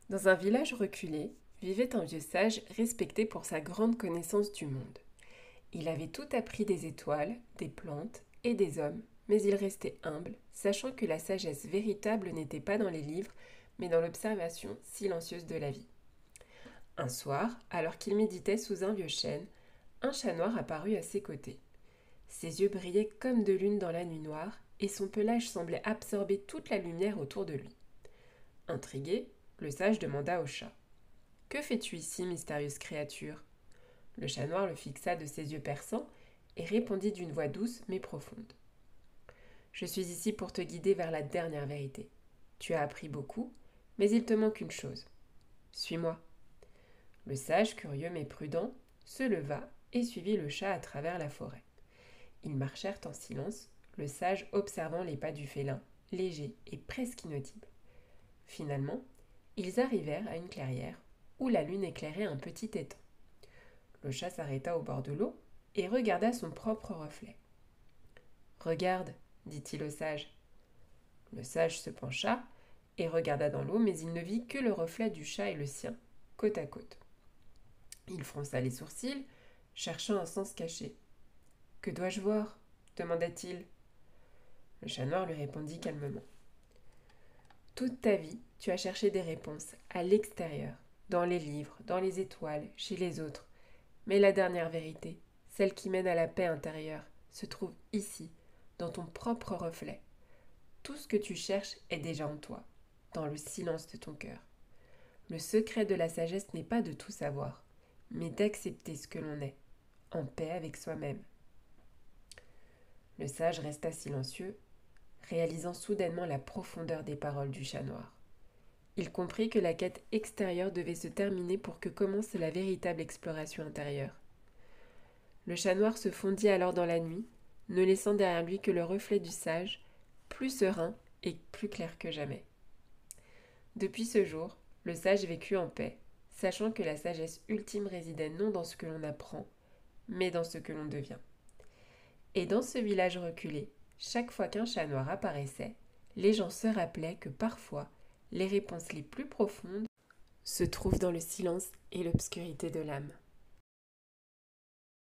Dans un village reculé, vivait un vieux sage respecté pour sa grande connaissance du monde. Il avait tout appris des étoiles, des plantes et des hommes, mais il restait humble, sachant que la sagesse véritable n'était pas dans les livres, mais dans l'observation silencieuse de la vie. Un soir, alors qu'il méditait sous un vieux chêne, un chat noir apparut à ses côtés. Ses yeux brillaient comme de lune dans la nuit noire, et son pelage semblait absorber toute la lumière autour de lui. Intrigué, le sage demanda au chat: Que fais-tu ici, mystérieuse créature? Le chat noir le fixa de ses yeux perçants et répondit d'une voix douce mais profonde: Je suis ici pour te guider vers la dernière vérité. Tu as appris beaucoup, mais il te manque une chose. Suis-moi. Le sage, curieux mais prudent, se leva et suivit le chat à travers la forêt. Ils marchèrent en silence, le sage observant les pas du félin, légers et presque inaudibles. Finalement, ils arrivèrent à une clairière où la lune éclairait un petit étang. Le chat s'arrêta au bord de l'eau et regarda son propre reflet. Regarde, dit-il au sage. Le sage se pencha et regarda dans l'eau, mais il ne vit que le reflet du chat et le sien, côte à côte. Il fronça les sourcils, cherchant un sens caché. Que dois-je voir? Demanda-t-il. Le chat noir lui répondit calmement. Toute ta vie, tu as cherché des réponses à l'extérieur, dans les livres, dans les étoiles, chez les autres. Mais la dernière vérité, celle qui mène à la paix intérieure, se trouve ici, dans ton propre reflet. Tout ce que tu cherches est déjà en toi, dans le silence de ton cœur. Le secret de la sagesse n'est pas de tout savoir, mais d'accepter ce que l'on est, en paix avec soi-même. Le sage resta silencieux, réalisant soudainement la profondeur des paroles du chat noir. Il comprit que la quête extérieure devait se terminer pour que commence la véritable exploration intérieure. Le chat noir se fondit alors dans la nuit, ne laissant derrière lui que le reflet du sage, plus serein et plus clair que jamais. Depuis ce jour, le sage vécut en paix, sachant que la sagesse ultime résidait non dans ce que l'on apprend, mais dans ce que l'on devient. Et dans ce village reculé, chaque fois qu'un chat noir apparaissait, les gens se rappelaient que parfois, les réponses les plus profondes se trouvent dans le silence et l'obscurité de l'âme.